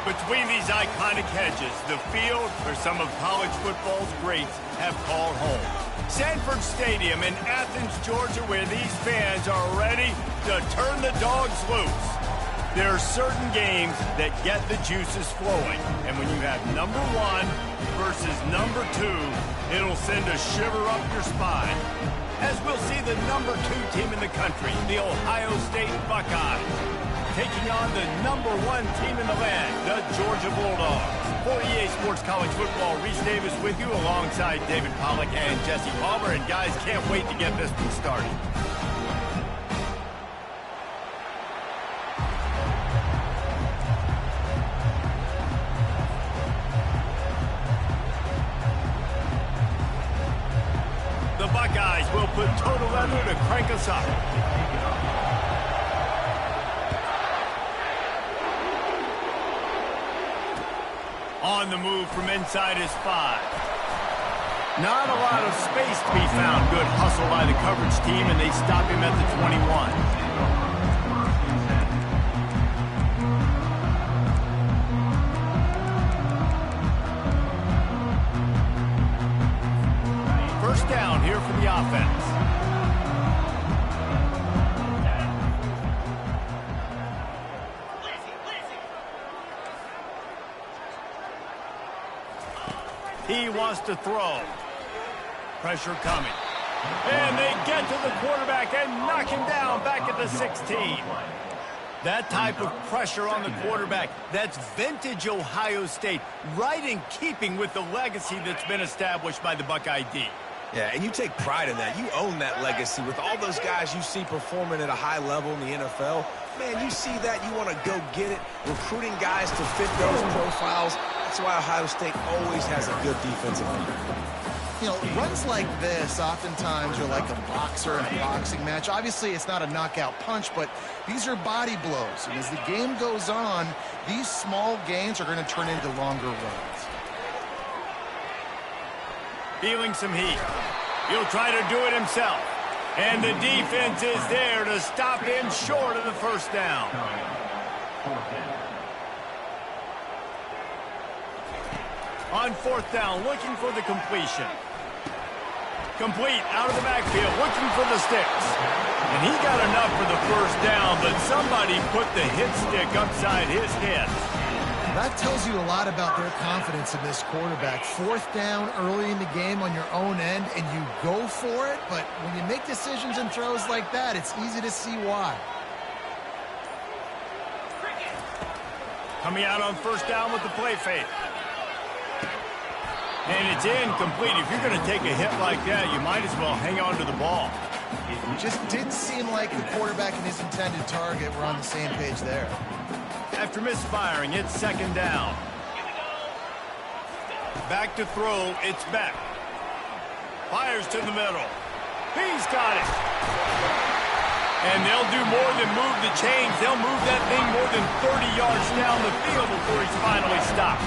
Between these iconic hedges, the field where some of college football's greats have called home. Sanford Stadium in Athens, Georgia, where these fans are ready to turn the dogs loose. There are certain games that get the juices flowing, and when you have number one versus number two, it'll send a shiver up your spine. As we'll see the number two team in the country, the Ohio State Buckeyes, taking on the number one team in the land, the Georgia Bulldogs. For EA Sports College Football, Reese Davis with you alongside David Pollack and Jesse Palmer. And guys, can't wait to get this one started. The Buckeyes will put total leather to crank us up. On the move from inside his 5. Not a lot of space to be found. Good hustle by the coverage team, and they stop him at the 21. First down here for the offense. He wants to throw. Pressure coming. And they get to the quarterback and knock him down back at the 16. That type of pressure on the quarterback, that's vintage Ohio State, right in keeping with the legacy that's been established by the Buckeye D. Yeah, and you take pride in that. You own that legacy with all those guys you see performing at a high level in the NFL. Man, you see that, you want to go get it, recruiting guys to fit those profiles. That's why Ohio State always has a good defensive line. You know, runs like this oftentimes are like a boxer in a boxing match. Obviously, it's not a knockout punch, but these are body blows. And as the game goes on, these small gains are going to turn into longer runs. Feeling some heat. He'll try to do it himself. And the defense is there to stop him short of the first down. On fourth down, looking for the completion. Complete out of the backfield, looking for the sticks. And he got enough for the first down, but somebody put the hit stick upside his head. That tells you a lot about their confidence in this quarterback. Fourth down early in the game on your own end, and you go for it. But when you make decisions and throws like that, it's easy to see why. Coming out on first down with the play fake. And it's incomplete. If you're going to take a hit like that, you might as well hang on to the ball. It just didn't seem like the quarterback and his intended target were on the same page there. After misfiring, it's second down. Back to throw, it's Beck. Fires to the middle. He's got it. And they'll do more than move the chains. They'll move that thing more than 30 yards down the field before he's finally stopped.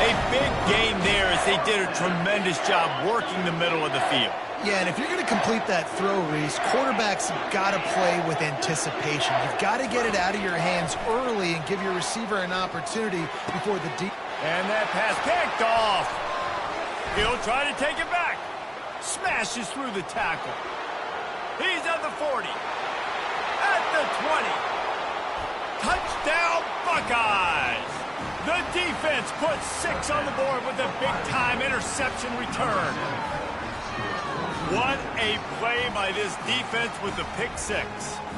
A big gain there as they did a tremendous job working the middle of the field. Yeah, and if you're going to complete that throw, Reese, quarterbacks have got to play with anticipation. You've got to get it out of your hands early and give your receiver an opportunity before the deep. And that pass picked off. He'll try to take it back. Smashes through the tackle. He's at the 40. At the 20. Touchdown, Buckeyes. The defense puts 6 on the board with a big-time interception return. What a play by this defense with the pick 6.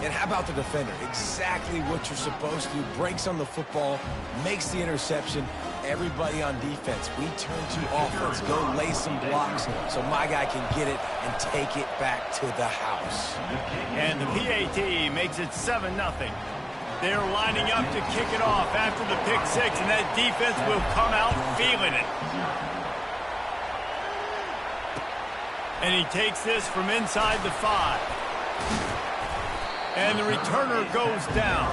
And how about the defender? Exactly what you're supposed to do. Breaks on the football, makes the interception. Everybody on defense, we turn to offense. Go lay some blocks so my guy can get it and take it back to the house. And the PAT makes it 7-0. They're lining up to kick it off after the pick 6, and that defense will come out feeling it. And he takes this from inside the 5. And the returner goes down.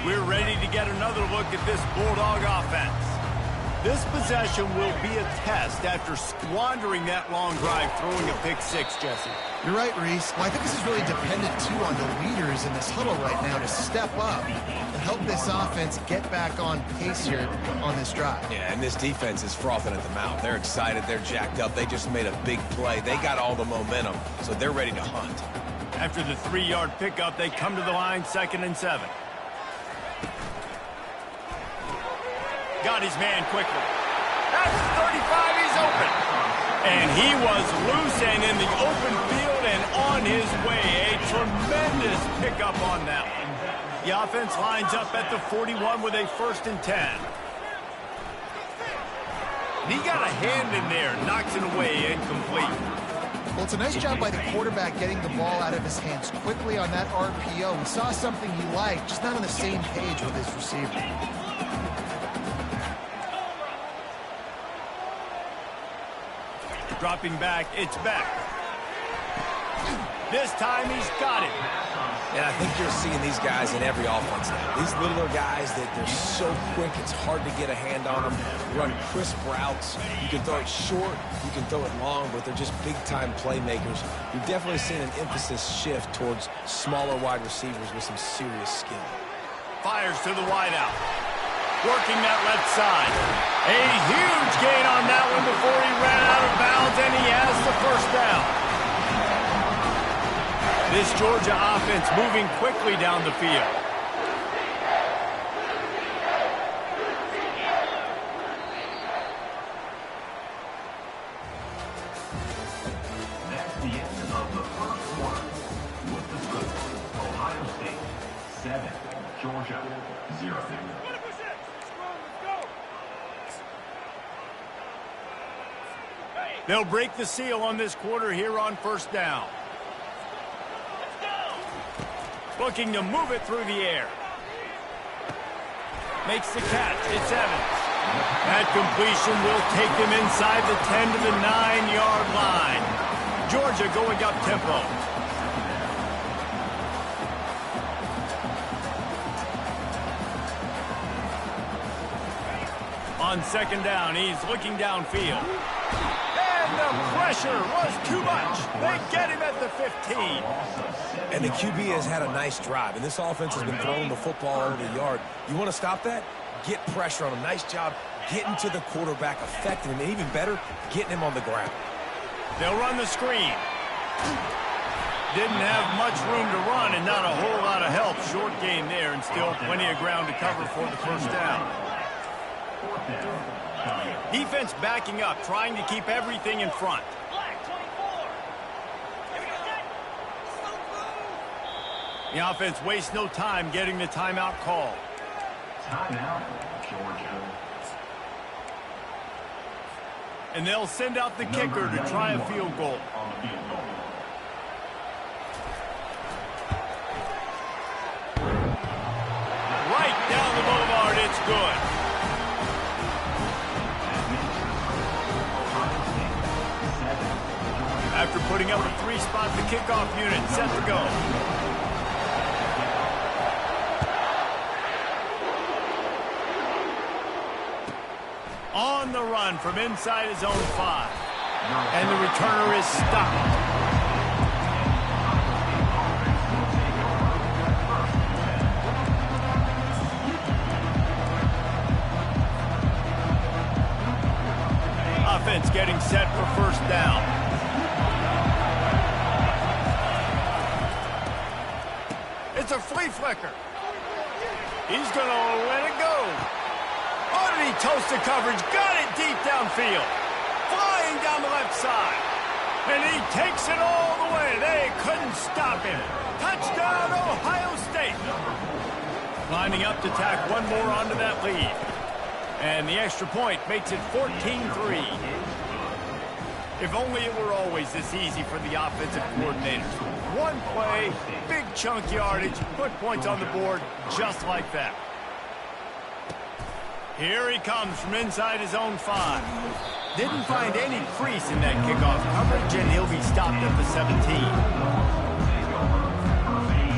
We're ready to get another look at this Bulldog offense. This possession will be a test after squandering that long drive, throwing a pick six, Jesse. You're right, Reese. Well, I think this is really dependent, too, on the leaders in this huddle right now to step up and help this offense get back on pace here on this drive. Yeah, and this defense is frothing at the mouth. They're excited. They're jacked up. They just made a big play. They got all the momentum, so they're ready to hunt. After the 3-yard pickup, they come to the line, 2nd and 7. Got his man quickly. That's 35, he's open. And he was loose and in the open field and on his way. A tremendous pickup on that one. The offense lines up at the 41 with a 1st and 10. He got a hand in there, knocks it away, incomplete. Well, it's a nice job by the quarterback getting the ball out of his hands quickly on that RPO. He saw something he liked, just not on the same page with his receiver. Dropping back, it's back. This time he's got it. And I think you're seeing these guys in every offense now. These littler guys, they're so quick, it's hard to get a hand on them. Run crisp routes. You can throw it short, you can throw it long, but they're just big-time playmakers. You've definitely seen an emphasis shift towards smaller wide receivers with some serious skill. Fires to the wideout. Working that left side. A huge gain on that one before he ran out of bounds, and he has the 1st down. This Georgia offense moving quickly down the field. That's the end of the 1st quarter. With the score, Ohio State 7, Georgia 0. They'll break the seal on this quarter here on 1st down. Looking to move it through the air. Makes the catch. It's Evans. That completion will take them inside the 10 to the 9-yard line. Georgia going up tempo. On 2nd down, he's looking downfield. And the pressure was too much. They get him at the 15. And the QB has had a nice drive, and this offense has been throwing the football over the yard. You want to stop that? Get pressure on him. Nice job getting to the quarterback, affecting him, and even better, getting him on the ground. They'll run the screen. Didn't have much room to run and not a whole lot of help. Short gain there and still plenty of ground to cover for the 1st down. Defense backing up, trying to keep everything in front. The offense wastes no time getting the timeout call. Timeout, Georgia. And they'll send out the kicker to try a field goal. On the field goal. Right down the boulevard, it's good. After putting up a 3-spot, the kickoff unit set to go. On the run from inside his own 5. And the returner is stopped. Offense getting set for 1st down. It's a flea flicker. He's going to let it go. Oh, did he toast the coverage? Got it deep downfield. Flying down the left side. And he takes it all the way. They couldn't stop him. Touchdown, Ohio State. Lining up to tack one more onto that lead. And the extra point makes it 14-3. If only it were always this easy for the offensive coordinators. One play, big chunk yardage, put points on the board just like that. Here he comes from inside his own 5. Didn't find any crease in that kickoff coverage, and he'll be stopped at the 17.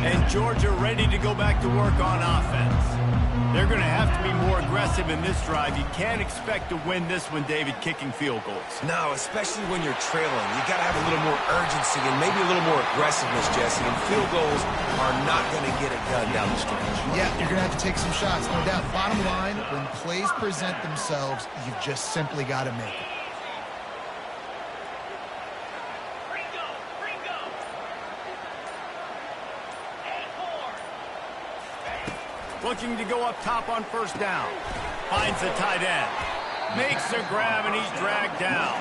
And Georgia ready to go back to work on offense. They're going to have to be more aggressive in this drive. You can't expect to win this one, David, kicking field goals. No, especially when you're trailing. You got to have a little more urgency and maybe a little more aggressiveness, Jesse. And field goals are not going to get it done down the stretch. Yeah, you're going to have to take some shots, no doubt. Bottom line, when plays present themselves, you've just simply got to make it. Looking to go up top on first down. Finds the tight end. Makes the grab, and he's dragged down.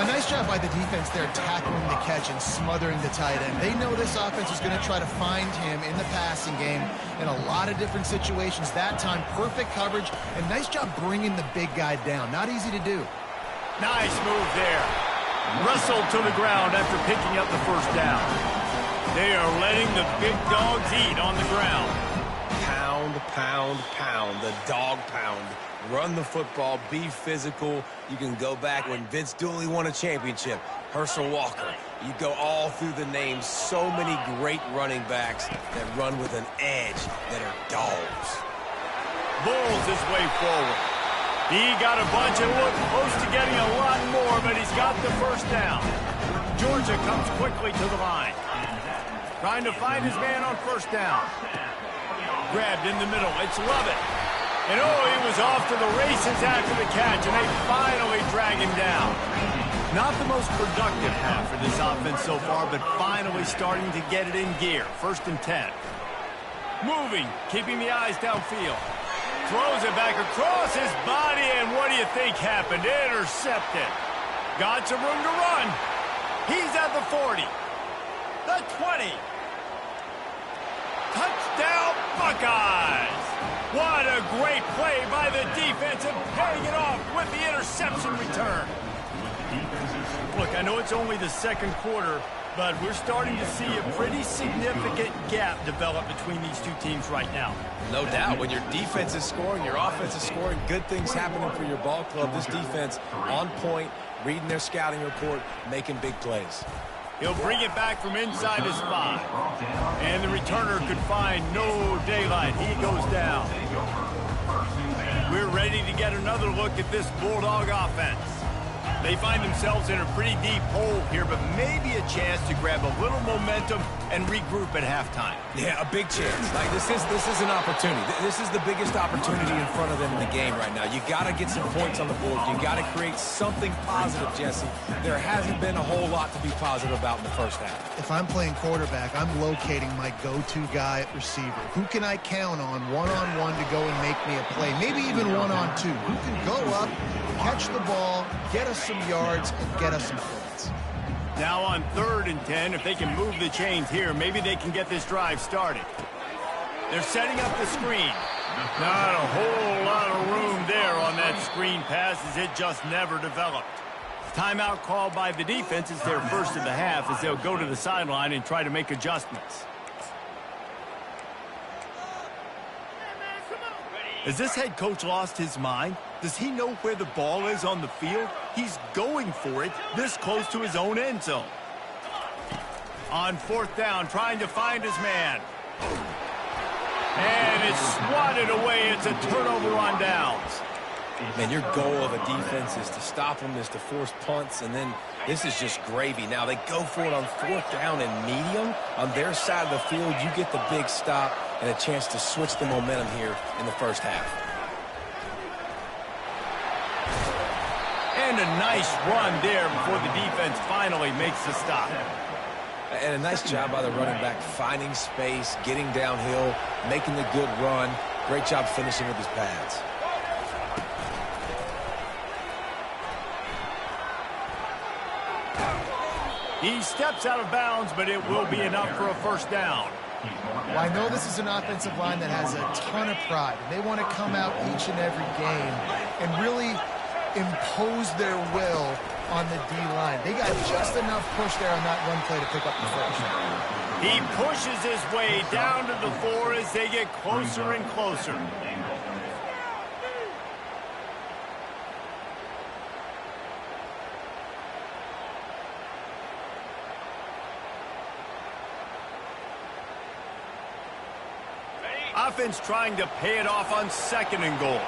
A nice job by the defense there tackling the catch and smothering the tight end. They know this offense is going to try to find him in the passing game in a lot of different situations. That time, perfect coverage, and nice job bringing the big guy down. Not easy to do. Nice move there. Wrestled to the ground after picking up the first down. They are letting the big dogs eat on the ground. Pound, pound, pound, the dog pound. Run the football, be physical. You can go back when Vince Dooley won a championship, Herschel Walker. You go all through the names. So many great running backs that run with an edge that are dogs. Bulls his way forward. He got a bunch and looked close to getting a lot more, but he's got the first down. Georgia comes quickly to the line. Trying to find his man on first down. Grabbed in the middle. It's Lovett. And oh, he was off to the races after the catch, and they finally drag him down. Not the most productive half for this offense so far, but finally starting to get it in gear. 1st and 10. Moving, keeping the eyes downfield. Throws it back across his body, and what do you think happened? Intercepted. Got some room to run. He's at the 40. The 20. Touchdown, Buckeyes! What a great play by the defense and paying it off with the interception return. Look, I know it's only the second quarter, but we're starting to see a pretty significant gap develop between these two teams right now. No doubt. When your defense is scoring, your offense is scoring, good things happening for your ball club. This defense on point, reading their scouting report, making big plays. He'll bring it back from inside his 5. And the returner could find no daylight. He goes down. We're ready to get another look at this Bulldog offense. They find themselves in a pretty deep hole here, but maybe a chance to grab a little momentum and regroup at halftime. Yeah, a big chance. Like this is an opportunity. This is the biggest opportunity in front of them in the game right now. You got to get some points on the board. You got to create something positive, Jesse. There hasn't been a whole lot to be positive about in the first half. If I'm playing quarterback, I'm locating my go-to guy at receiver. Who can I count on one-on-one to go and make me a play? Maybe even one-on-two. Who can go up, catch the ball, get us some yards, and get us some points. Now on 3rd and 10, if they can move the chains here, maybe they can get this drive started. They're setting up the screen. Not a whole lot of room there on that screen pass as it just never developed. Timeout called by the defense. It's their first of the half as they'll go to the sideline and try to make adjustments. Has this head coach lost his mind? Does he know where the ball is on the field? He's going for it this close to his own end zone. On 4th down, trying to find his man. And it's swatted away. It's a turnover on downs. Man, your goal of a defense is to stop them, is to force punts, and then this is just gravy. Now, they go for it on 4th down and medium. On their side of the field, you get the big stop and a chance to switch the momentum here in the first half. And a nice run there before the defense finally makes the stop. And a nice job by the running back, finding space, getting downhill, making the good run. Great job finishing with his pads. He steps out of bounds, but it will be enough for a first down. Well, I know this is an offensive line that has a ton of pride. They want to come out each and every game and really impose their will on the D-line. They got just enough push there on that run play to pick up the first. He pushes his way down to the 4 as they get closer and closer. offense trying to pay it off on 2nd and goal.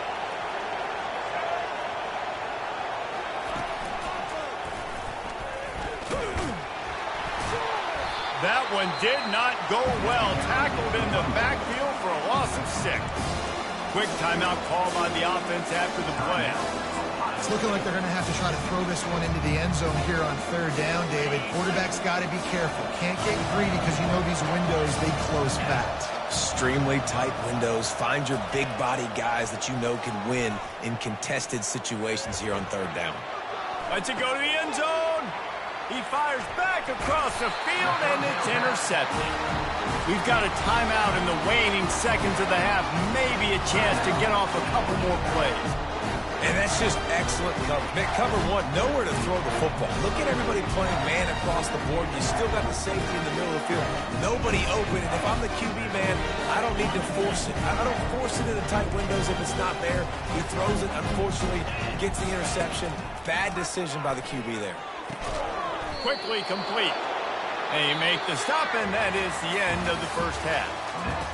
That one did not go well. Tackled in the backfield for a loss of 6. Quick timeout call by the offense after the play. It's looking like they're going to have to try to throw this one into the end zone here on 3rd down, David. Quarterback's got to be careful. Can't get greedy because you know these windows, they close fast. Extremely tight windows. Find your big body guys that you know can win in contested situations here on 3rd down. Let's it go to the end zone. He fires back across the field, and it's intercepted. We've got a timeout in the waning seconds of the half. Maybe a chance to get off a couple more plays. And that's just excellent coverage. Man, cover 1, nowhere to throw the football. Look at everybody playing man across the board. You still got the safety in the middle of the field. Nobody open. And if I'm the QB, man, I don't need to force it. I don't force it into tight windows if it's not there. He throws it, unfortunately, gets the interception. Bad decision by the QB there. Quickly complete. They make the stop, and that is the end of the first half.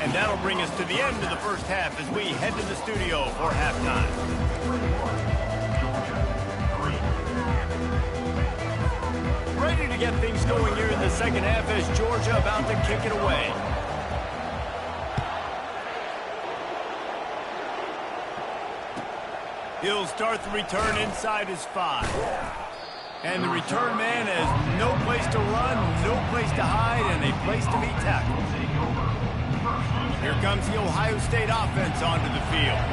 And that'll bring us to the end of the first half as we head to the studio for halftime. Ready to get things going here in the second half as Georgia about to kick it away. He'll start the return inside his 5. And the return man has no place to run, no place to hide, and a place to be tackled. Here comes the Ohio State offense onto the field.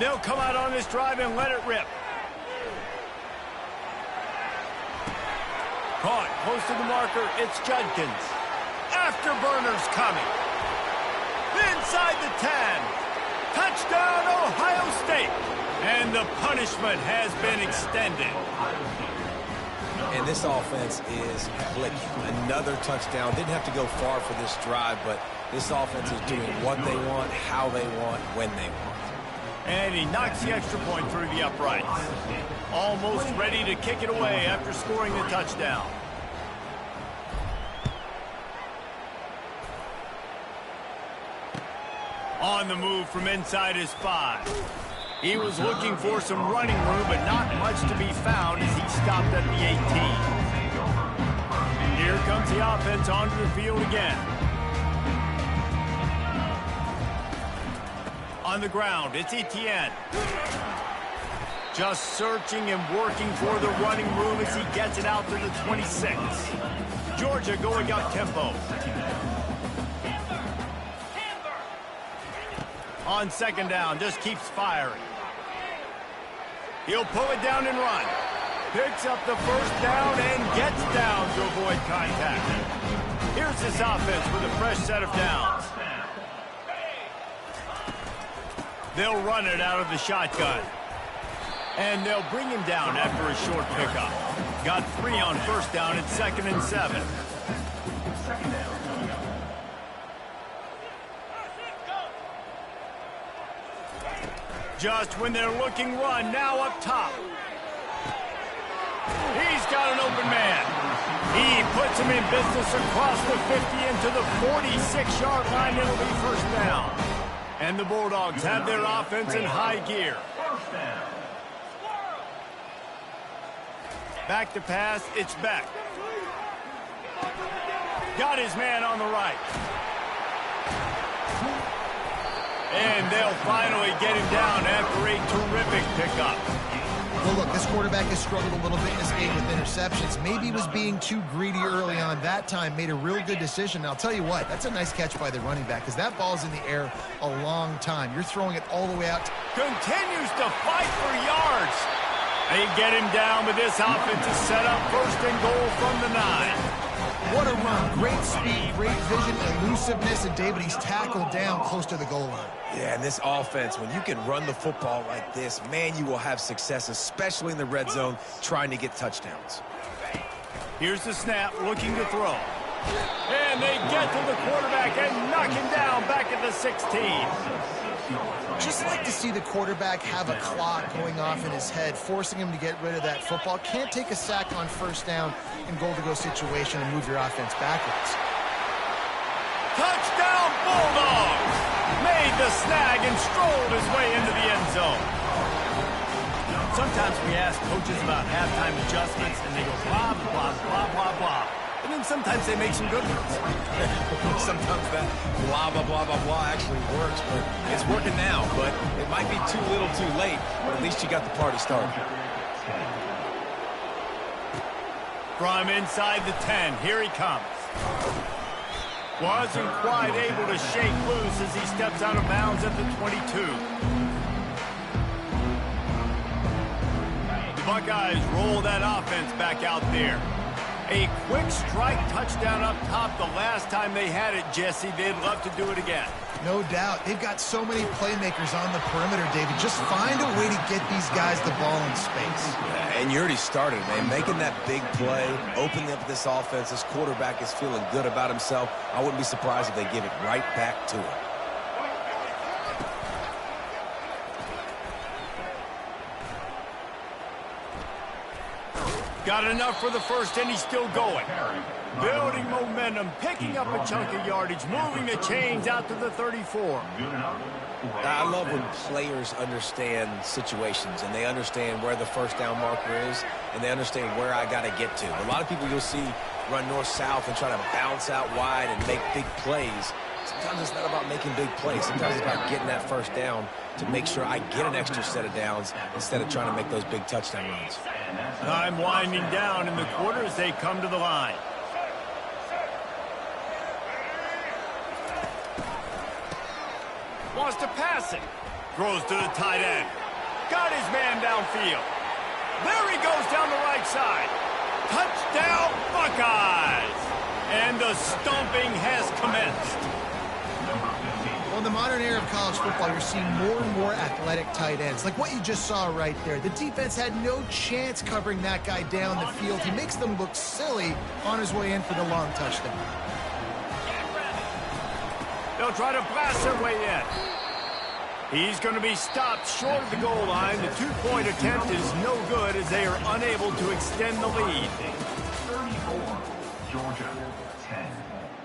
They'll come out on this drive and let it rip. Caught close to the marker, it's Judkins. Afterburners coming. Inside the 10. Touchdown, Ohio State. And the punishment has been extended. And this offense is clicking. Another touchdown. Didn't have to go far for this drive, but this offense is doing what they want, how they want, when they want. And he knocks the extra point through the uprights. Almost ready to kick it away after scoring the touchdown. On the move from inside his 5. He was looking for some running room, but not much to be found as he stopped at the 18. Here comes the offense onto the field again. On the ground, it's Etienne. Just searching and working for the running room as he gets it out to the 26. Georgia going up tempo. On 2nd down, just keeps firing. He'll pull it down and run. Picks up the 1st down and gets down to avoid contact. Here's this offense with a fresh set of downs. They'll run it out of the shotgun. And they'll bring him down after a short pickup. Got 3 on 1st down at 2nd and 7. Just when they're looking run, now up top. He's got an open man. He puts him in business across the 50 into the 46-yard line. It'll be 1st down. And the Bulldogs have their offense in high gear. Back to pass, it's Beck. Got his man on the right. And they'll finally get him down after a terrific pickup. Well, look, this quarterback has struggled a little bit in this game with interceptions. Maybe he was being too greedy early on. That time made a real good decision. Now, I'll tell you what, that's a nice catch by the running back because that ball's in the air a long time. You're throwing it all the way out. Continues to fight for yards. They get him down, but this offense is set up 1st and goal from the 9. What a run. Great speed, great vision, elusiveness, and David, he's tackled down close to the goal line. Yeah, and this offense, when you can run the football like this, man, you will have success, especially in the red zone, trying to get touchdowns. Here's the snap, looking to throw. And they get to the quarterback and knock him down back at the 16. Just like to see the quarterback have a clock going off in his head, forcing him to get rid of that football. Can't take a sack on 1st down in goal-to-go situation and move your offense backwards. Touchdown Bulldogs! Made the snag and strolled his way into the end zone. Sometimes we ask coaches about halftime adjustments, and they go blah, blah, blah, blah, blah. And then sometimes they make some good ones. Sometimes that blah, blah, blah, blah, blah actually works, but it's working now. But it might be too little too late, but at least you got the party started. From inside the 10, here he comes. Wasn't quite able to shake loose as he steps out of bounds at the 22. The Buckeyes roll that offense back out there. A quick strike touchdown up top the last time they had it, Jesse. They'd love to do it again. No doubt. They've got so many playmakers on the perimeter, David. Just find a way to get these guys the ball in space. Yeah, and you already started, man. Making that big play, opening up this offense. This quarterback is feeling good about himself. I wouldn't be surprised if they give it right back to him. Got enough for the first, and he's still going. Building momentum, picking up a chunk of yardage, moving the chains out to the 34. I love when players understand situations, and they understand where the first down marker is, and they understand where I got to get to. A lot of people you'll see run north-south and try to bounce out wide and make big plays. Sometimes it's not about making big plays. Sometimes it's about getting that first down to make sure I get an extra set of downs instead of trying to make those big touchdown runs. Time winding down in the quarter as they come to the line. Wants to pass it. Throws to the tight end. Got his man downfield. There he goes down the right side. Touchdown, Buckeyes! And the stomping has commenced. Well, in the modern era of college football, you're seeing more and more athletic tight ends. Like what you just saw right there. The defense had no chance covering that guy down the field. He makes them look silly on his way in for the long touchdown. They'll try to blast their way in. He's going to be stopped short of the goal line. The two-point attempt is no good as they are unable to extend the lead. 34, Georgia, 10.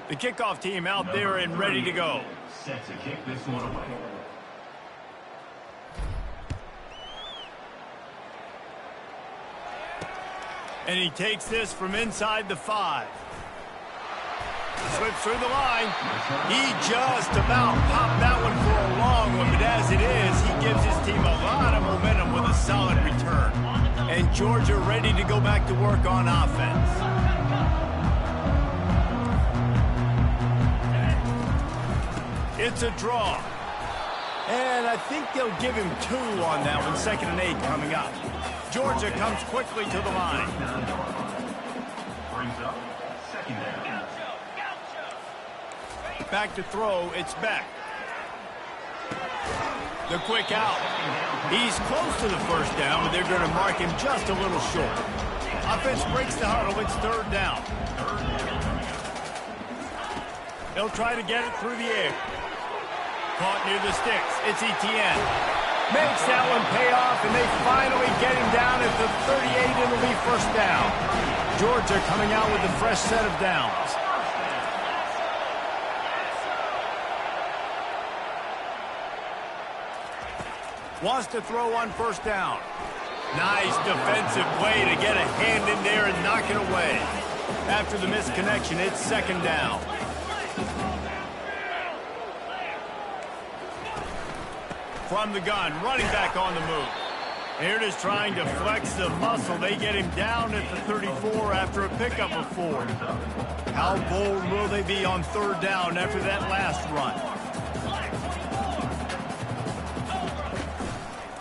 The kickoff team out there and ready to go. Set to kick this one away. And he takes this from inside the 5. Slips through the line. He just about popped that one for a long one, but as it is, he gives his team a lot of momentum with a solid return. And Georgia ready to go back to work on offense. It's a draw. And I think they'll give him 2 on that one. 2nd and 8 coming up. Georgia comes quickly to the line. Brings up 2nd down. Back to throw, it's Beck. The quick out. He's close to the first down, but they're going to mark him just a little short. Offense breaks the huddle, it's 3rd down. They'll try to get it through the air. Caught near the sticks, it's Etienne. Makes that one pay off, and they finally get him down at the 38, and it'll be 1st down. Georgia coming out with a fresh set of downs. Wants to throw on 1st down. Nice defensive play to get a hand in there and knock it away. After the misconnection, it's 2nd down. From the gun, running back on the move. Here it is trying to flex the muscle. They get him down at the 34 after a pickup of 4. How bold will they be on 3rd down after that last run?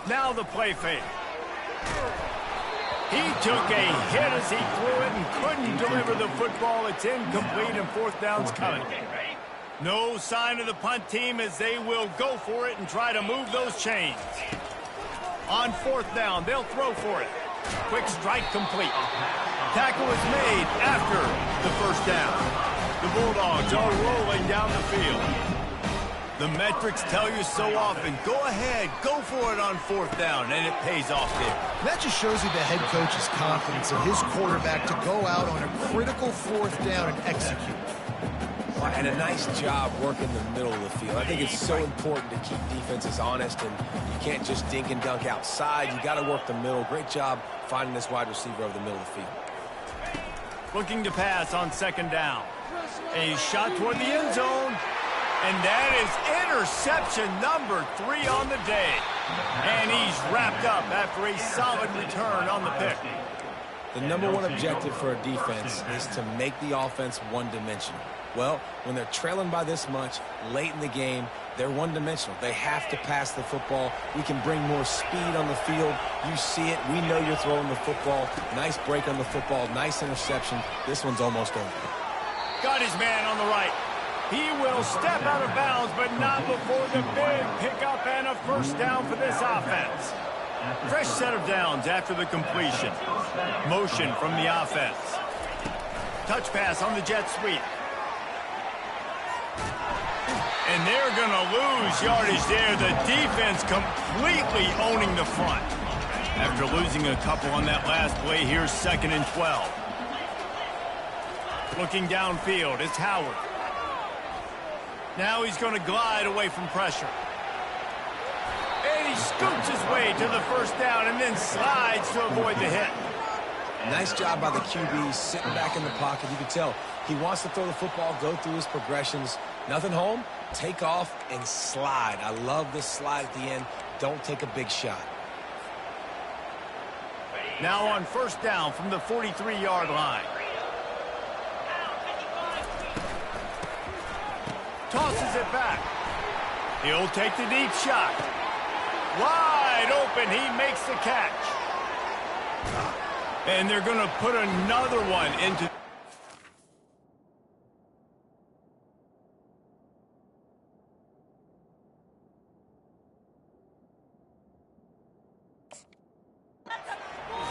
Now the play fake. He took a hit as he threw it and couldn't deliver the football. It's incomplete and 4th down's coming. No sign of the punt team as they will go for it and try to move those chains. On 4th down, they'll throw for it. Quick strike complete. Tackle is made after the 1st down. The Bulldogs are rolling down the field. The metrics tell you so often, go ahead, go for it on 4th down, and it pays off there. That just shows you the head coach's confidence in his quarterback to go out on a critical 4th down and execute. And a nice job working the middle of the field. I think it's so important to keep defenses honest, and you can't just dink and dunk outside. You got to work the middle. Great job finding this wide receiver over the middle of the field. Looking to pass on second down. A shot toward the end zone. And that is interception number 3 on the day. And he's wrapped up after a solid return on the pick. The number one objective for a defense is to make the offense one-dimensional. Well, when they're trailing by this much late in the game, they're one-dimensional. They have to pass the football. We can bring more speed on the field. You see it. We know you're throwing the football. Nice break on the football. Nice interception. This one's almost over. Got his man on the right. He will step out of bounds, but not before the big pickup and a first down for this offense. Fresh set of downs after the completion. Motion from the offense. Touch pass on the jet sweep. And they're going to lose yardage there. The defense completely owning the front. After losing a couple on that last play, here's 2nd and 12. Looking downfield, it's Howard. Now he's going to glide away from pressure. And he scoots his way to the first down and then slides to avoid the hit. Nice job by the QB sitting back in the pocket. You can tell he wants to throw the football, go through his progressions. Nothing home, take off and slide. I love the slide at the end. Don't take a big shot. Now on first down from the 43-yard line. Tosses it back. He'll take the deep shot. Wide open, he makes the catch. And they're going to put another one into...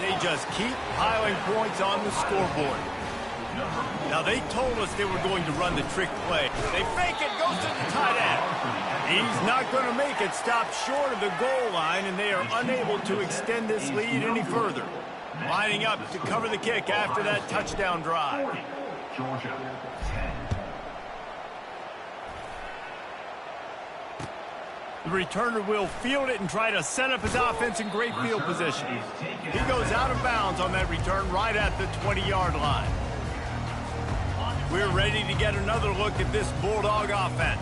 They just keep piling points on the scoreboard. Now, they told us they were going to run the trick play. They fake it, goes to the tight end. He's not going to make it. Stop short of the goal line, and they are unable to extend this lead any further. Lining up to cover the kick after that touchdown drive. Georgia, 10. The returner will field it and try to set up his offense in great field position. He goes out of bounds on that return right at the 20-yard line. We're ready to get another look at this Bulldog offense.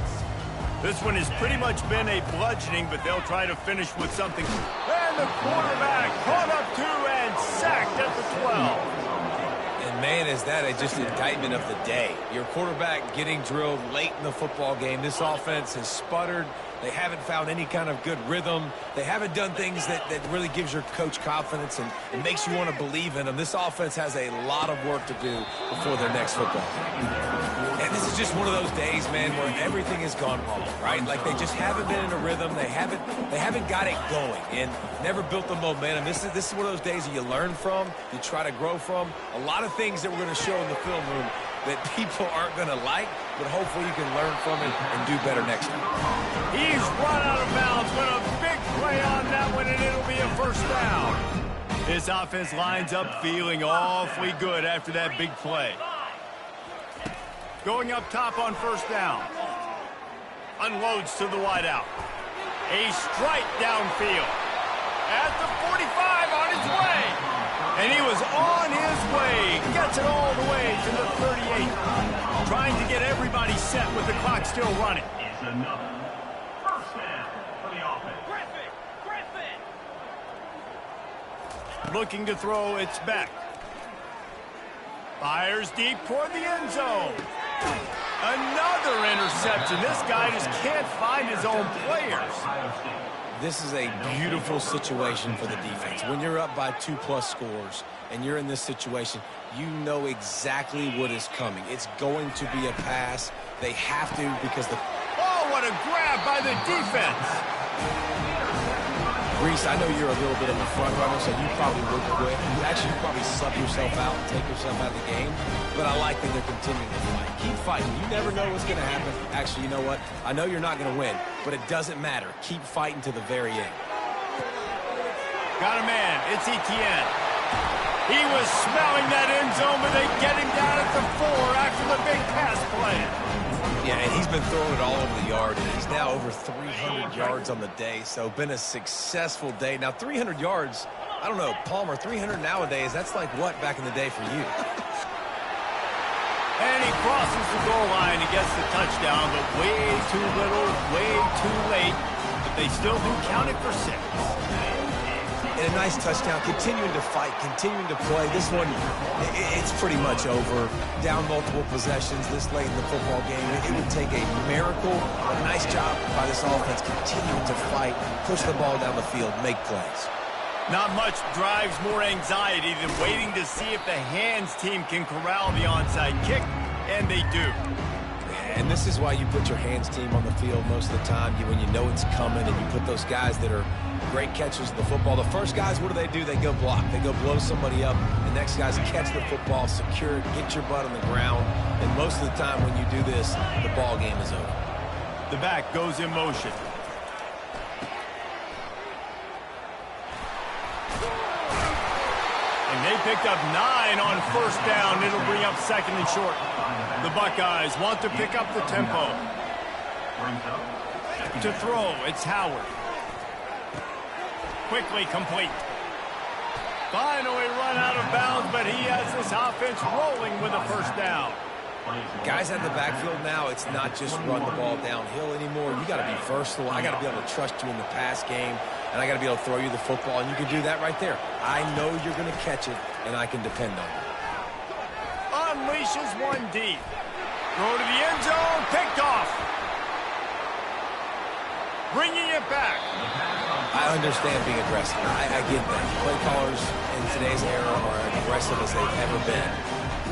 This one has pretty much been a bludgeoning, but they'll try to finish with something. And the quarterback caught up to and sacked at the 12. And man, is that just an indictment of the day. Your quarterback getting drilled late in the football game. This offense has sputtered. They haven't found any kind of good rhythm. They haven't done things that really gives your coach confidence and makes you want to believe in them. This offense has a lot of work to do before their next football game. And this is just one of those days, man, where everything has gone wrong, right? Like they just haven't been in a rhythm. They haven't got it going and never built the momentum. This is one of those days that you learn from, you try to grow from. A lot of things that we're going to show in the film room that people aren't going to like, but hopefully you can learn from it and do better next time. He's run out of bounds, but a big play on that one, and it'll be a first down. This offense lines up feeling awfully good after that big play. Going up top on first down. Unloads to the wideout. A strike downfield. At the 45 on his way. And he was on his way. Gets it all the way to the 38. Trying to get everybody set with the clock still running. It's another first down for the offense. Looking to throw, it's Beck. Fires deep toward the end zone. Another interception. This guy just can't find his own players. This is a beautiful situation for the defense. When you're up by 2+ scores and you're in this situation, you know exactly what is coming. It's going to be a pass. They have to because the... Oh, what a grab by the defense. Reese, I know you're a little bit of a front runner, so you probably would quit. Actually, you probably sub yourself out and take yourself out of the game. But I like that they're continuing to fight. Keep fighting. You never know what's going to happen. Actually, you know what? I know you're not going to win, but it doesn't matter. Keep fighting to the very end. Got a man. It's Etienne. He was smelling that end zone, but they get him down at the 4 after the big pass play. Yeah, and he's been throwing it all over the yard, and he's now over 300 yards on the day, so been a successful day. Now, 300 yards, I don't know, Palmer, 300 nowadays, that's like what back in the day for you? And he crosses the goal line and gets the touchdown, but way too little, way too late. But they still do count it for 6. And a nice touchdown, continuing to fight, continuing to play. This one, it's pretty much over. Down multiple possessions this late in the football game. It would take a miracle. A nice job by this offense continuing to fight, push the ball down the field, make plays. Not much drives more anxiety than waiting to see if the hands team can corral the onside kick, and they do. And this is why you put your hands team on the field most of the time, when you know it's coming, and you put those guys that are great catchers of the football. The first guys, what do? They go block. They go blow somebody up. The next guys catch the football, secure it, get your butt on the ground. And most of the time when you do this, the ball game is over. The back goes in motion. And they picked up 9 on first down. It'll bring up 2nd and short. The Buckeyes want to pick up the tempo. To throw, it's Howard. Quickly complete. Finally run out of bounds, but he has this offense rolling with a first down. Guys out in the backfield now, it's not just run the ball downhill anymore. You got to be versatile. I got to be able to trust you in the pass game, and I got to be able to throw you the football, and you can do that right there. I know you're going to catch it, and I can depend on it. Unleashes one deep. Throw to the end zone, picked off. Bringing it back. I understand being aggressive. I get that. Play callers in today's era are aggressive as they've ever been.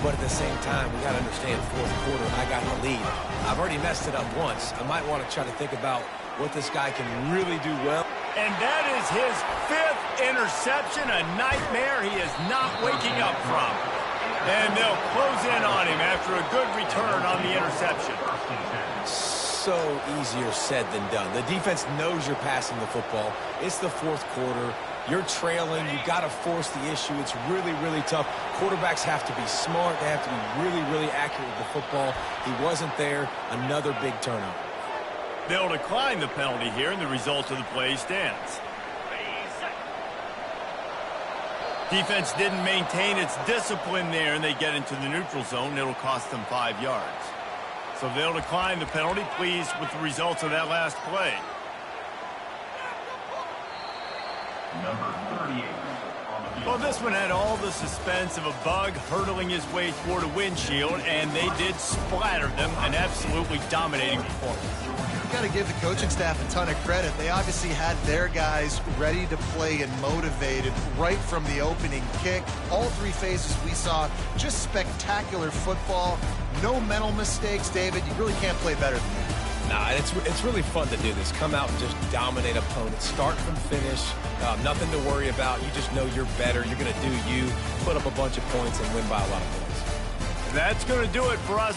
But at the same time, we got to understand fourth quarter, I got the lead. I've already messed it up once. I might want to try to think about what this guy can really do well. And that is his 5th interception, a nightmare he is not waking up from. And they'll close in on him after a good return on the interception. So easier said than done. The defense knows you're passing the football. It's the fourth quarter. You're trailing. You got to force the issue. It's really, really tough. Quarterbacks have to be smart. They have to be really, really accurate with the football. He wasn't there. Another big turnover. They'll decline the penalty here, and the result of the play stands. Defense didn't maintain its discipline there, and they get into the neutral zone. It'll cost them 5 yards. So they'll decline the penalty, pleased with the results of that last play. Number 38. Well, this one had all the suspense of a bug hurtling his way toward a windshield, and they did splatter them, an absolutely dominating performance. You've got to give the coaching staff a ton of credit. They obviously had their guys ready to play and motivated right from the opening kick. All 3 phases we saw, just spectacular football. No mental mistakes, David. You really can't play better than that. Nah, it's really fun to do this. Come out and just dominate opponents. Start from finish. Nothing to worry about. You just know you're better. You're going to do you, put up a bunch of points, and win by a lot of points. That's going to do it for us.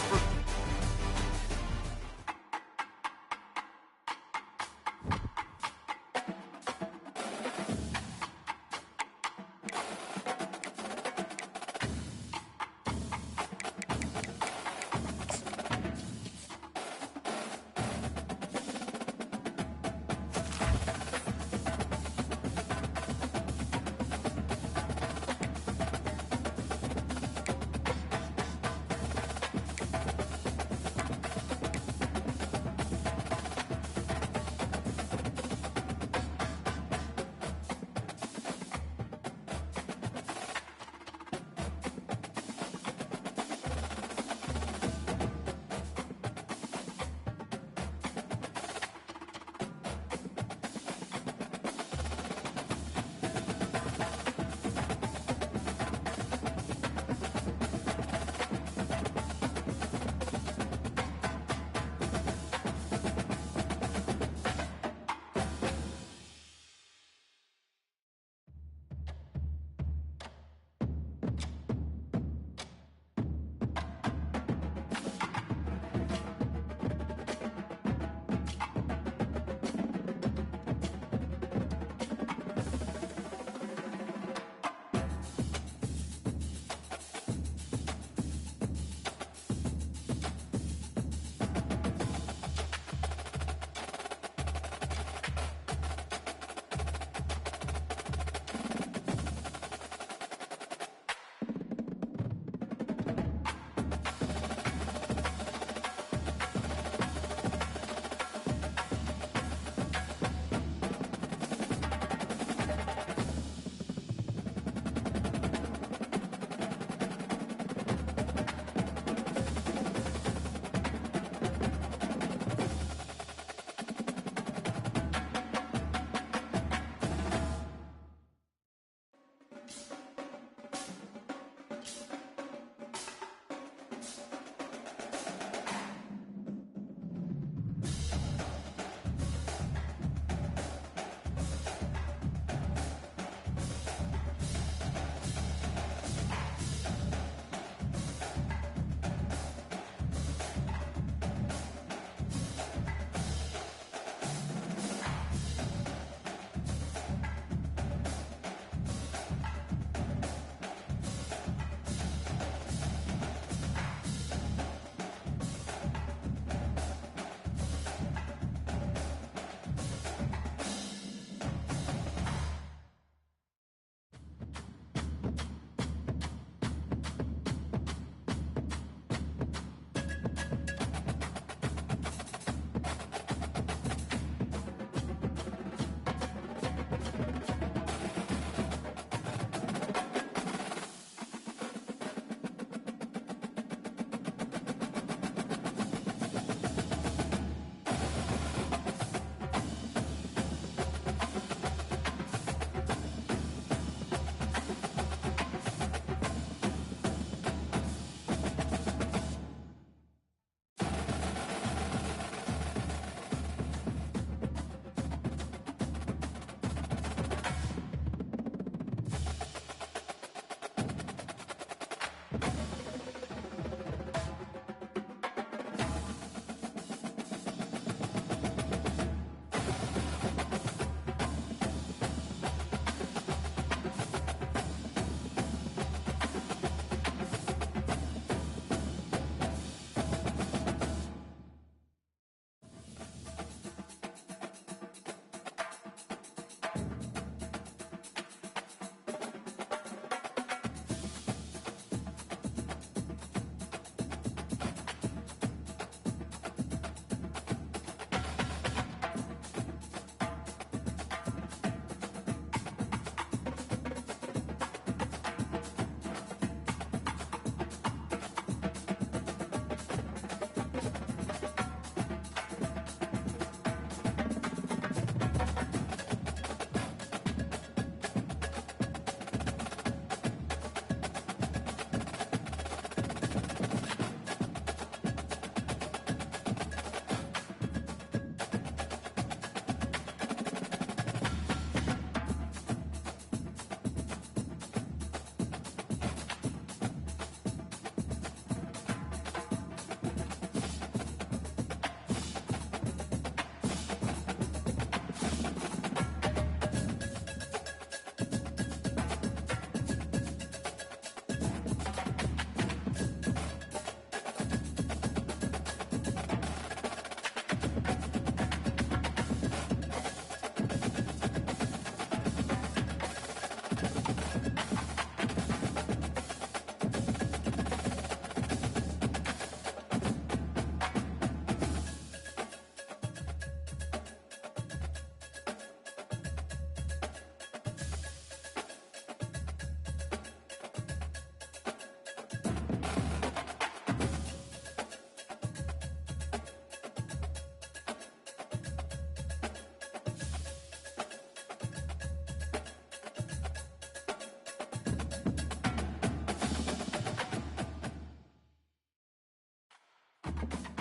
7.